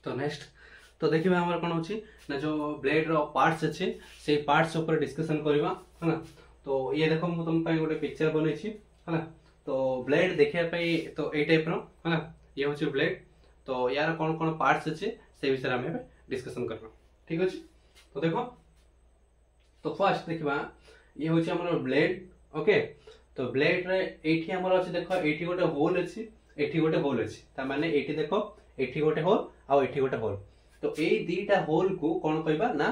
तो नेक्स्ट तो देखिए हमर कोन होची ना जो ब्लेड रो पार्ट्स अछि से पार्ट्स ऊपर डिस्कशन करबा है ना। तो ये देखो मु तुम पई गोटे पिक्चर बनै छी है ना। तो ब्लेड देखिया पई तो ए टाइप रो है ना, ये होची ब्लेड। तो यार कोन कोन पार्ट्स अछि से विषय हम डिस्कशन करबा, ठीक अछि। तो देखो तो फर्स्ट देखबा ये होची हमर ब्लेड, ओके। तो ब्लेड रे एठी हमर अछि देखो एठी गोटे होल अछि, एठी गोटे होल अछि, त माने एठी देखो एठी गोटे होल आ एठी गोटे होल। तो ए दीटा होल को कोन कहबा ना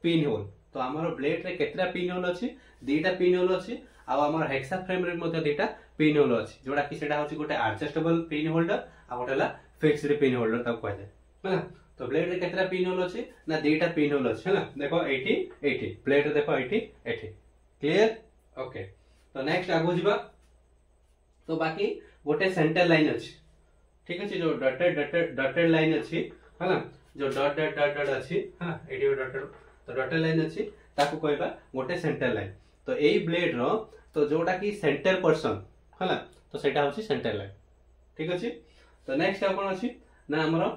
पिन होल। तो हमर ब्लेड रे केतरा पिन होल अछि, दीटा पिन होल अछि। आ हमर हेक्सा फ्रेम रे मध्ये दीटा पिन होल अछि, जोडा कि सेटा होछि गोटे एडजस्टेबल पिन होल्डर आ गोटे ला फिक्स्ड पिन होल्डर ता कहै छै है ना। तो ब्लेड रे केतरा पिन होल अछि ना दीटा पिन होल अछि है ना। देखो एठी एठी ब्लेड रे देखो एठी एठी, क्लियर, ओके। तो नेक्स्ट आगो जिबा। तो बाकी गोटे सेंटर लाइन अछि, ठीक अछि। जो डॉटेड लाइन अछि है ना, जो डॉट डॉट डॉट डॉट अछि है ना, एडी डॉटेड। तो डॉटेड लाइन अछि ताको कहबा गोटे सेंटर लाइन। तो एई ब्लेड रो तो जोटा कि सेंटर पर्सन है ना, तो सेटा होछि सेंटर लाइन, ठीक अछि। तो नेक्स्ट आ कोन अछि ना हमरो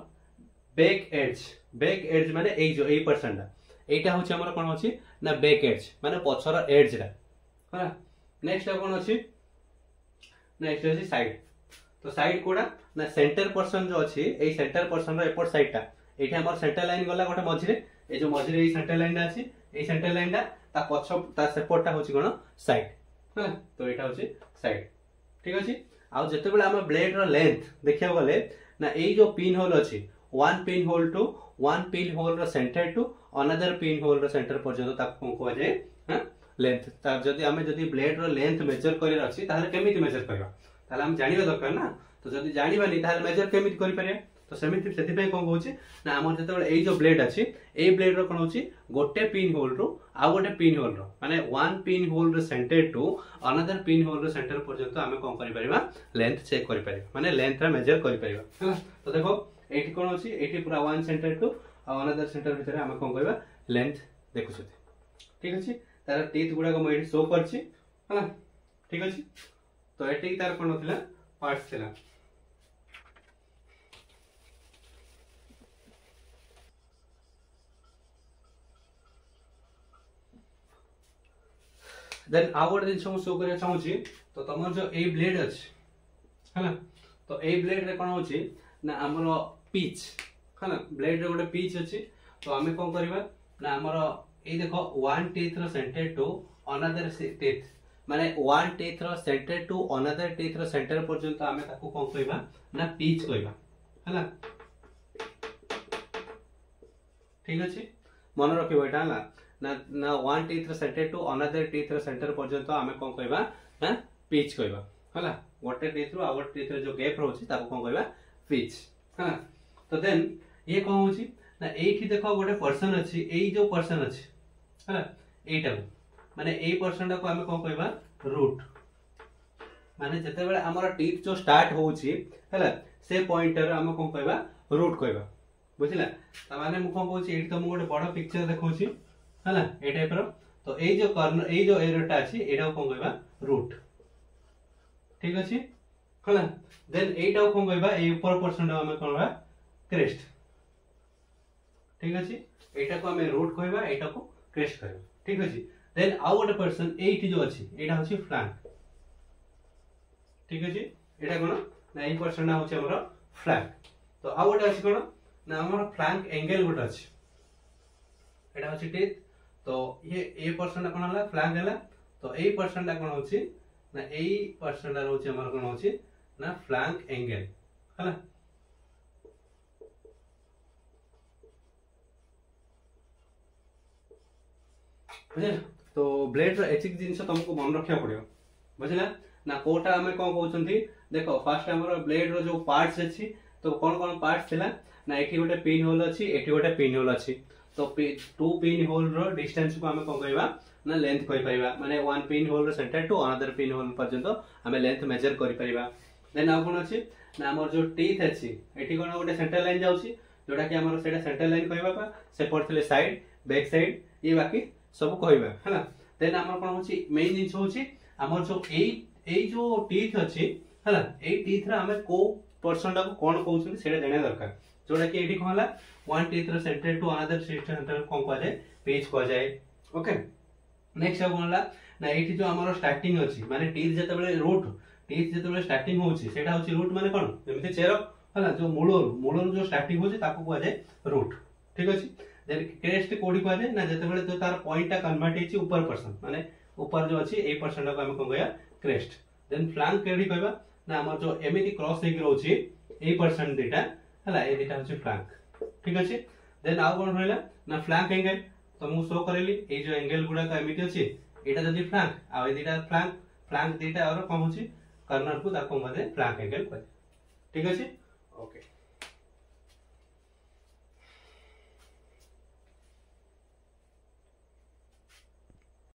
बैक एज। बैक एज माने एई जो एई पर्सन दा एटा होछि हमरो कोन अछि ना बैक एज माने पछर एज रा है ना। नेक्स्ट आ कोन अछि नेक्स्ट अछि साइड। तो साइड कोडा ना सेंटर पर्सन जो अछि एई सेंटर पर्सन रो एपोर्ट साइड ता एठी हमर सेंटर लाइन गला गोटे मझिरे, ए जो मझिरे एई सेंटर लाइन दा अछि, एई सेंटर लाइन दा ता पछ ता सेपोर्ट ता होछि कोन साइड है ना। तो एटा होछि साइड, ठीक अछि। आ जते बेला हम ब्लेड रो लेंथ देखिया गले ना एई जो पिन होल अछि one pin hole to one pin hole row centre to another pin hole row centre पर्यंत ता कोन कहै जाय हां लेंथ। ता जदी हमें जदी ब्लेड रो लेंथ मेजर करिर अछि ताले केमिति मेजर करबा, ताले हम जानिबा दरकार ना। तो जदी जानिबानी ताले मेजर केमिति करि परिया। तो सेमिति सेति पे कोन होछि ना हमर जते बेले एई जो ब्लेड अछि एई ब्लेड रो कोन होछि गोटे पिन होल रो आ गोटे पिन होल रो माने one pin hole row centre to another pin hole row centre पर्यंत हमें कोन करि परिबा लेंथ चेक करि परिबा, माने लेंथ रा मेजर करि परिबा है ना। तो देखो एठी कोन होछि एठी पूरा वन सेंटर टू आ अनदर सेंटर भितर हमें कोन करबा लेंथ देखु छथि, ठीक अछि। तार टीथ गुडा को मैं शो करछि है ना, ठीक अछि। तो एठी तार कोन होतिला पार्ट्स थिला। देन आवर दिन सब शो करे चाहूची। तो तमर जो ए ब्लेड अछि है ना, तो ए ब्लेड रे कोन होछि ना हमरो पिच है ना, ब्लेड रे गोटे पिच अछि। तो हमें कोन करबा ना हमरो ए देखो one teeth row centre to another teeth माने one teeth row centre to another teeth row centre पर्यंत हमें ताको कोन कहबा ना पिच कहबा है ना, ठीक अछि। मन रखिबो एटा ना ना one teeth row centre to another teeth row centre पर्यंत हमें कोन कहबा ना पिच कहबा है ना। गोटे टीथ रो आ गोटे टीथ रो जो गैप रहउछि ताको कोन कहबा पिच है ना। तो देन ये कोन होछि ना एठी देखो गोटे पर्सन अछि, एई जो पर्सन अछि है ना एटा माने एई पर्सन को हमें कोन कहबा रूट। माने जते बेले हमर टीथ जो स्टार्ट होउछि हैला से पॉइंटर हम कोन कहबा रूट कहबा, बुझिला। त माने मु कोन कहउछि एठी तुम गोटे बड़ पिक्चर देखौछि हैला ए टाइप रो। तो एई जो कॉर्नर एई जो एरियाटा अछि एटा कोन कहबा रूट, ठीक अछि हैला। देन एटा कोन कहबा ए ऊपर पर्सन हम कोन कहबा क्रेस्ट, ठीक अछि। एटा को हमें रूट कहबा एटा को क्रेस्ट कहबा, ठीक अछि। देन आउ गोटे पर्सन एठी जो अछि एटा होछि फ्लैंक, ठीक अछि। एटा कोन ना ए पर्सन होछि हमर फ्लैंक। तो आउ गोटे अछि कोन ना हमर फ्लैंक एंगल गोटे अछि, एटा होछि टीथ। तो ये ए पर्सन कोन हला फ्लैंक हला। तो ए पर्सन कोन होछि ना ए पर्सन होछि हमर कोन होछि ना फ्लैंक एंगल हला। बुझिला। तो ब्लेड रो एचिक जिंस तुमको मन रखिया पड़ियो, बुझिला ना। कोटा हमें कोन कहउछंती देखो फर्स्ट हमर ब्लेड रो जो पार्ट्स अछि तो कोन कोन पार्ट्स थिला ना एठी गोटे पिन होल अछि, एठी गोटे पिन होल अछि। तो two pin hole row distance को हमें कोन कहबा ना लेंथ कहि परिबा, माने one pin hole row centre to another pin hole पर्यंत हमें लेंथ मेजर करि परिबा। देन आ कोन अछि ना हमर जो टीथ अछि एठी कोन गोटे सेंटर लाइन जाउछि जोटा कि हमर सेटा सेंटर लाइन कहबा पा से पड़थले साइड बैक साइड ये बाकी सब कहबा है ना। देन हमर कोन होछि मेन जिंस होछि हमर जो ए जो टीथ अछि है ना, ए टीथ रा हमें को पोर्शन टाको कोन कहउछन सेटा जाने दरकार जोटा कि एठी कहला one teeth row centre to another center कोन कह जाय पिच कह जाय ओके नेक्स्ट कोनला ना एठी जो हमर स्टार्टिंग अछि माने टीथ जते बेले रूट टीथ जते बेले स्टार्टिंग होउछि सेटा होछि रूट माने कोन जेमिति चेर हला जो मूलर जो स्टार्टिंग होउछि ताको कह जाय रूट ठीक अछि देन क्रेस्ट कोडी कह जाय ना जते बेले जो तार पॉइंट टा कन्वर्ट हेछि ऊपर पर्सन माने ऊपर जो अछि ए पर्सन को हम कहया क्रेस्ट देन फ्लैंक केडी कहबा ना हमर जो एमिति क्रॉस हेकि रहउछि ए पर्सन डेटा हला ए डेटा होछि फ्लैंक ठीक अछि देन आउ कोन रहला ना फ्लैंक एंगल तो मु शो करेली ए जो एंगल गुडा का एमिति अछि एटा जदी फ्लैंक आ ए डेटा फ्लैंक फ्लैंक डेटा और कोन होछि कर्नर को ताको मते फ्लैंक एंगल कहै ठीक अछि ओके